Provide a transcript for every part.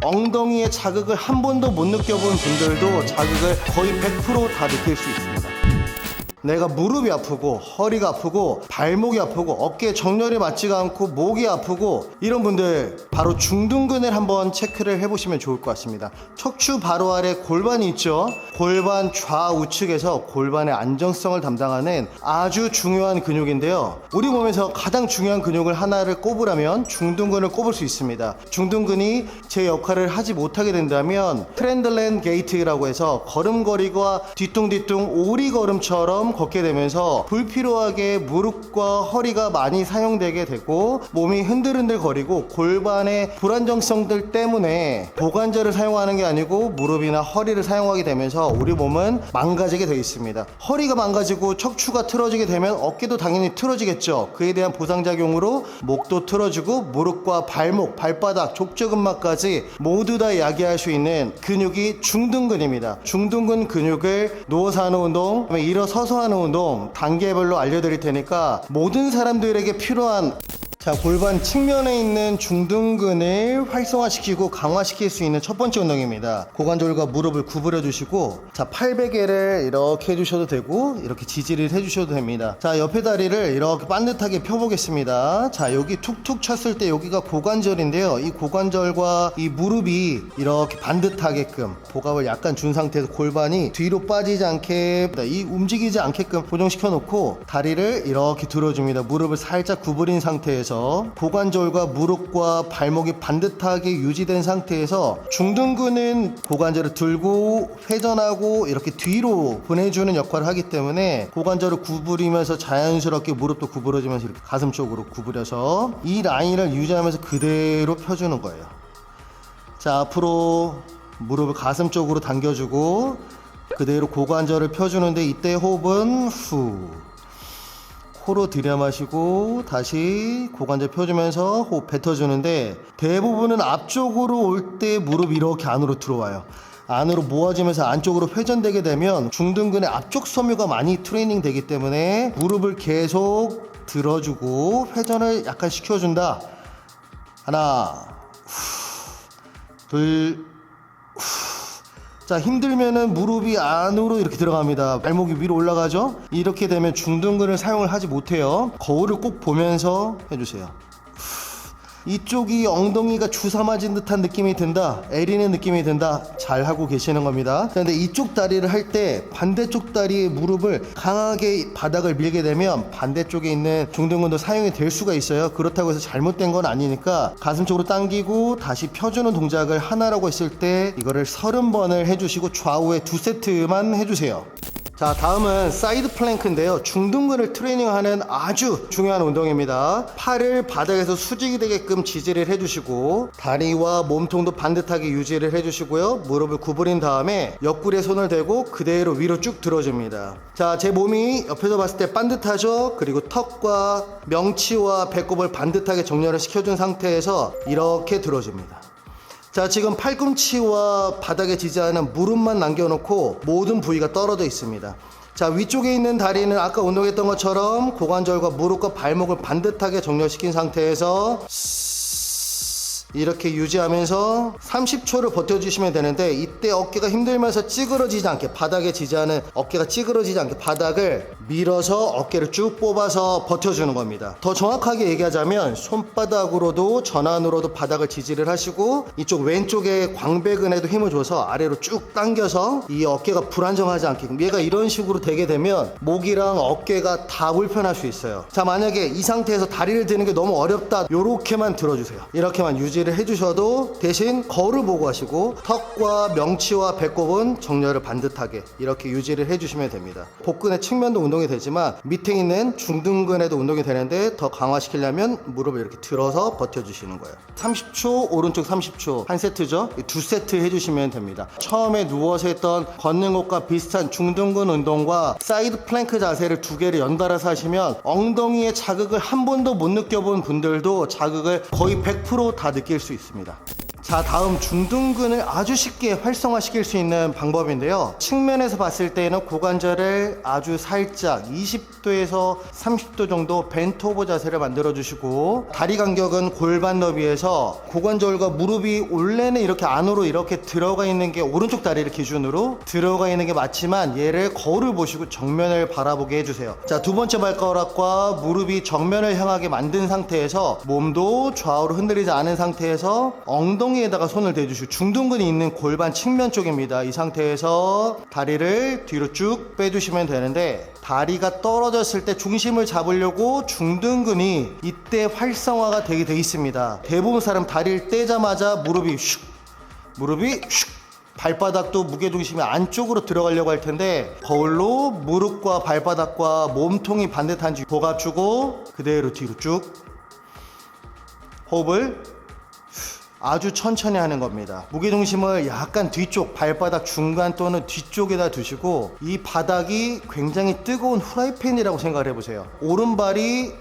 엉덩이에 자극을 한 번도 못 느껴본 분들도 자극을 거의 100% 다 느낄 수 있습니다. 내가 무릎이 아프고 허리가 아프고 발목이 아프고 어깨에 정렬이 맞지가 않고 목이 아프고 이런 분들 바로 중둔근을 한번 체크를 해보시면 좋을 것 같습니다. 척추 바로 아래 골반이 있죠. 골반 좌우측에서 골반의 안정성을 담당하는 아주 중요한 근육인데요. 우리 몸에서 가장 중요한 근육을 하나를 꼽으라면 중둔근을 꼽을 수 있습니다. 중둔근이 제 역할을 하지 못하게 된다면 트렌들렌 게이트라고 해서 걸음걸이가 뒤뚱뒤뚱 오리걸음처럼 걷게 되면서 불필요하게 무릎과 허리가 많이 사용되게 되고 몸이 흔들흔들 거리고 골반의 불안정성들 때문에 고관절을 사용하는 게 아니고 무릎이나 허리를 사용하게 되면서 우리 몸은 망가지게 되어 있습니다. 허리가 망가지고 척추가 틀어지게 되면 어깨도 당연히 틀어지겠죠. 그에 대한 보상작용으로 목도 틀어지고 무릎과 발목, 발바닥, 족저근막까지 모두 다 야기할 수 있는 근육이 중둔근입니다. 중둔근 근육을 누워서 하는 운동, 일어서서 하는 운동 단계별로 알려드릴 테니까 모든 사람들에게 필요한 자, 골반 측면에 있는 중둔근을 활성화시키고 강화시킬 수 있는 첫 번째 운동입니다. 고관절과 무릎을 구부려 주시고 자, 팔베개를 이렇게 해주셔도 되고 이렇게 지지를 해주셔도 됩니다. 자, 옆에 다리를 이렇게 반듯하게 펴보겠습니다. 자, 여기 툭툭 쳤을 때 여기가 고관절인데요. 이 고관절과 이 무릎이 이렇게 반듯하게끔 복압을 약간 준 상태에서 골반이 뒤로 빠지지 않게 이 움직이지 않게끔 고정시켜 놓고 다리를 이렇게 들어줍니다. 무릎을 살짝 구부린 상태에서 고관절과 무릎과 발목이 반듯하게 유지된 상태에서 중둔근은 고관절을 들고 회전하고 이렇게 뒤로 보내주는 역할을 하기 때문에 고관절을 구부리면서 자연스럽게 무릎도 구부러지면서 이렇게 가슴 쪽으로 구부려서 이 라인을 유지하면서 그대로 펴주는 거예요. 자, 앞으로 무릎을 가슴 쪽으로 당겨주고 그대로 고관절을 펴주는데 이때 호흡은 후 코로 들여마시고 다시 고관절 펴주면서 호흡 뱉어주는데 대부분은 앞쪽으로 올 때 무릎이 이렇게 안으로 들어와요. 안으로 모아지면서 안쪽으로 회전되게 되면 중둔근의 앞쪽 섬유가 많이 트레이닝 되기 때문에 무릎을 계속 들어주고 회전을 약간 시켜준다. 하나 둘 자, 힘들면은 무릎이 안으로 이렇게 들어갑니다. 발목이 위로 올라가죠? 이렇게 되면 중둔근을 사용을 하지 못해요. 거울을 꼭 보면서 해주세요. 이쪽이 엉덩이가 주사 맞은 듯한 느낌이 든다, 애리는 느낌이 든다, 잘 하고 계시는 겁니다. 그런데 이쪽 다리를 할 때 반대쪽 다리의 무릎을 강하게 바닥을 밀게 되면 반대쪽에 있는 중둔근도 사용이 될 수가 있어요. 그렇다고 해서 잘못된 건 아니니까 가슴 쪽으로 당기고 다시 펴주는 동작을 하나라고 했을 때 이거를 30번을 해주시고 좌우에 2세트만 해주세요. 자, 다음은 사이드 플랭크인데요. 중둔근을 트레이닝하는 아주 중요한 운동입니다. 팔을 바닥에서 수직이 되게끔 지지를 해주시고 다리와 몸통도 반듯하게 유지를 해주시고요. 무릎을 구부린 다음에 옆구리에 손을 대고 그대로 위로 쭉 들어줍니다. 자, 제 몸이 옆에서 봤을 때 반듯하죠? 그리고 턱과 명치와 배꼽을 반듯하게 정렬을 시켜준 상태에서 이렇게 들어줍니다. 자, 지금 팔꿈치와 바닥에 지지하는 무릎만 남겨놓고 모든 부위가 떨어져 있습니다. 자, 위쪽에 있는 다리는 아까 운동했던 것처럼 고관절과 무릎과 발목을 반듯하게 정렬시킨 상태에서 이렇게 유지하면서 30초를 버텨주시면 되는데 이때 어깨가 힘들면서 찌그러지지 않게 바닥에 지지하는 어깨가 찌그러지지 않게 바닥을 밀어서 어깨를 쭉 뽑아서 버텨주는 겁니다. 더 정확하게 얘기하자면 손바닥으로도 전완으로도 바닥을 지지를 하시고 이쪽 왼쪽에 광배근에도 힘을 줘서 아래로 쭉 당겨서 이 어깨가 불안정하지 않게 얘가 이런 식으로 되게 되면 목이랑 어깨가 다 불편할 수 있어요. 자, 만약에 이 상태에서 다리를 드는 게 너무 어렵다, 요렇게만 들어주세요. 이렇게만 유지를 해주셔도 대신 거울을 보고 하시고 턱과 명치와 배꼽은 정렬을 반듯하게 이렇게 유지를 해주시면 됩니다. 복근의 측면도 운동이 되지만 밑에 있는 중둔근에도 운동이 되는데 더 강화시키려면 무릎을 이렇게 들어서 버텨주시는 거예요. 30초, 오른쪽 30초 한 세트죠. 2세트 해주시면 됩니다. 처음에 누워서 했던 걷는 것과 비슷한 중둔근 운동과 사이드 플랭크 자세를 두 개를 연달아서 하시면 엉덩이에 자극을 한 번도 못 느껴본 분들도 자극을 거의 100% 다 느낄 수 있습니다. 자, 다음 중둔근을 아주 쉽게 활성화시킬 수 있는 방법인데요. 측면에서 봤을 때는 고관절을 아주 살짝 20도에서 30도 정도 벤트 오버 자세를 만들어 주시고, 다리 간격은 골반 너비에서 고관절과 무릎이 원래는 이렇게 안으로 이렇게 들어가 있는 게 오른쪽 다리를 기준으로 들어가 있는 게 맞지만, 얘를 거울을 보시고 정면을 바라보게 해주세요. 자, 두 번째 발가락과 무릎이 정면을 향하게 만든 상태에서 몸도 좌우로 흔들리지 않은 상태에서 엉덩이에다가 손을 대주시고, 중둔근이 있는 골반 측면 쪽입니다. 이 상태에서 다리를 뒤로 쭉 빼주시면 되는데, 다리가 떨어졌을 때 중심을 잡으려고 중둔근이 이때 활성화가 되게 돼 있습니다. 대부분 사람 다리를 떼자마자 무릎이 슉, 발바닥도 무게중심이 안쪽으로 들어가려고 할 텐데, 거울로 무릎과 발바닥과 몸통이 반듯한지 보갑주고 그대로 뒤로 쭉 호흡을 아주 천천히 하는 겁니다. 무게중심을 약간 뒤쪽, 발바닥 중간 또는 뒤쪽에다 두시고, 이 바닥이 굉장히 뜨거운 후라이팬이라고 생각을 해보세요. 오른발이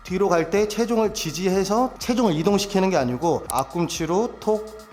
뒤로 갈 때 체중을 지지해서 체중을 이동시키는 게 아니고 앞꿈치로 톡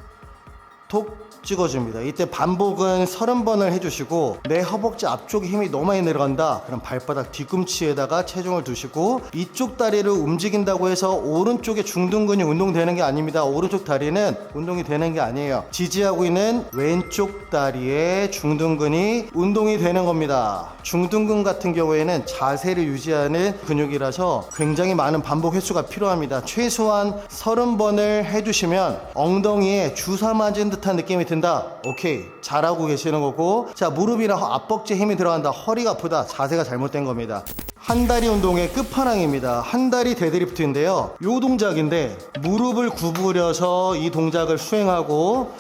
찍어줍니다. 이때 반복은 30번을 해주시고, 내 허벅지 앞쪽에 힘이 너무 많이 내려간다, 그럼 발바닥 뒤꿈치에다가 체중을 두시고, 이쪽 다리를 움직인다고 해서 오른쪽에 중둔근이 운동되는 게 아닙니다. 오른쪽 다리는 운동이 되는 게 아니에요. 지지하고 있는 왼쪽 다리에 중둔근이 운동이 되는 겁니다. 중둔근 같은 경우에는 자세를 유지하는 근육이라서 굉장히 많은 반복 횟수가 필요합니다. 최소한 30번을 해주시면 엉덩이에 주사 맞은 듯한 느낌이 든다. 오케이, 잘하고 계시는 거고. 자, 무릎이나 앞벅지에 힘이 들어간다, 허리가 아프다, 자세가 잘못된 겁니다. 한다리 운동의 끝판왕입니다. 한다리 데드리프트인데요. 요 동작인데, 무릎을 구부려서 이 동작을 수행하고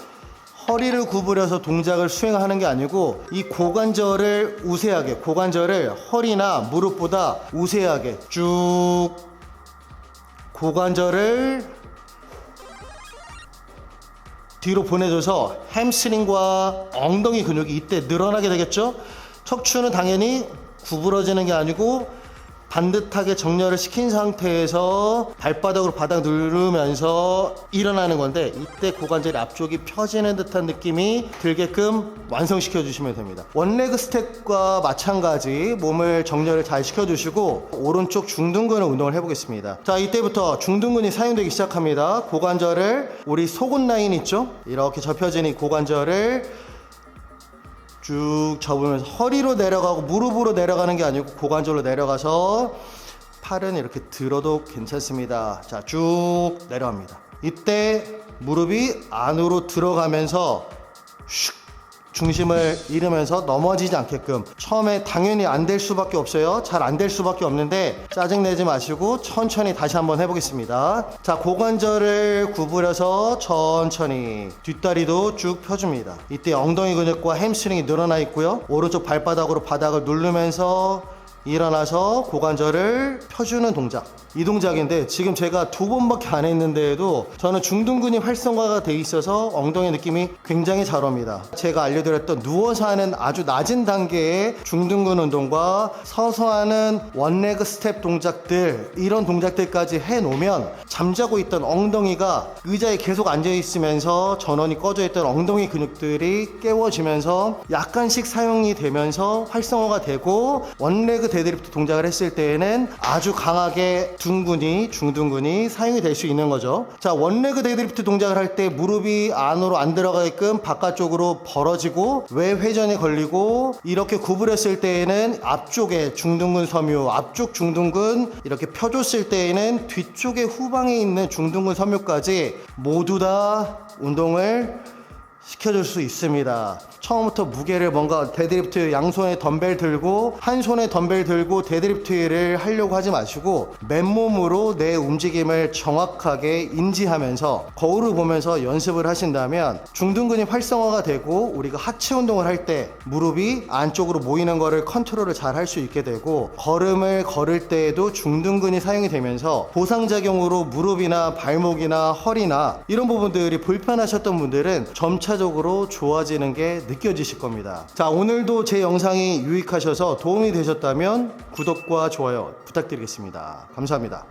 허리를 구부려서 동작을 수행하는 게 아니고, 이 고관절을 우세하게, 고관절을 허리나 무릎보다 우세하게 쭉, 고관절을 뒤로 보내줘서 햄스트링과 엉덩이 근육이 이때 늘어나게 되겠죠. 척추는 당연히 구부러지는 게 아니고 반듯하게 정렬을 시킨 상태에서 발바닥으로 바닥 누르면서 일어나는 건데, 이때 고관절이 앞쪽이 펴지는 듯한 느낌이 들게끔 완성시켜 주시면 됩니다. 원레그 스텝과 마찬가지 몸을 정렬을 잘 시켜주시고, 오른쪽 중둔근을 운동을 해보겠습니다. 자, 이때부터 중둔근이 사용되기 시작합니다. 고관절을, 우리 속은 라인 있죠? 이렇게 접혀진 이 고관절을 쭉 접으면서 허리로 내려가고 무릎으로 내려가는 게 아니고 고관절로 내려가서 팔은 이렇게 들어도 괜찮습니다. 자, 쭉 내려갑니다. 이때 무릎이 안으로 들어가면서 슉 중심을 잃으면서 넘어지지 않게끔, 처음에 당연히 안 될 수밖에 없어요. 잘 안 될 수밖에 없는데 짜증내지 마시고 천천히 다시 한번 해보겠습니다. 자, 고관절을 구부려서 천천히 뒷다리도 쭉 펴줍니다. 이때 엉덩이 근육과 햄스트링이 늘어나 있고요. 오른쪽 발바닥으로 바닥을 누르면서 일어나서 고관절을 펴주는 동작, 이 동작인데, 지금 제가 2번밖에 안 했는데도 저는 중둔근이 활성화가 돼 있어서 엉덩이 느낌이 굉장히 잘 옵니다. 제가 알려드렸던 누워서 하는 아주 낮은 단계의 중둔근 운동과 서서 하는 원레그 스텝 동작들, 이런 동작들까지 해놓으면 잠자고 있던 엉덩이가 의자에 계속 앉아있으면서 전원이 꺼져 있던 엉덩이 근육들이 깨워지면서 약간씩 사용이 되면서 활성화가 되고, 원레그 데드리프트 동작을 했을 때에는 아주 강하게 중둔근이 사용이 될 수 있는 거죠. 자, 원레그 데드리프트 동작을 할 때 무릎이 안으로 안 들어가게끔 바깥쪽으로 벌어지고 외회전이 걸리고, 이렇게 구부렸을 때에는 앞쪽에 중둔근 섬유, 앞쪽 중둔근 이렇게 펴줬을 때에는 뒤쪽에 후방에 있는 중둔근 섬유까지 모두 다 운동을 시켜줄 수 있습니다. 처음부터 무게를 뭔가 데드리프트 양손에 덤벨 들고 한 손에 덤벨 들고 데드리프트를 하려고 하지 마시고, 맨몸으로 내 움직임을 정확하게 인지하면서 거울을 보면서 연습을 하신다면 중둔근이 활성화가 되고, 우리가 하체 운동을 할 때 무릎이 안쪽으로 모이는 거를 컨트롤을 잘 할 수 있게 되고, 걸음을 걸을 때에도 중둔근이 사용이 되면서 보상작용으로 무릎이나 발목이나 허리나 이런 부분들이 불편하셨던 분들은 점차적으로 좋아지는 게 느껴지실 겁니다. 자, 오늘도 제 영상이 유익하셔서 도움이 되셨다면 구독과 좋아요 부탁드리겠습니다. 감사합니다.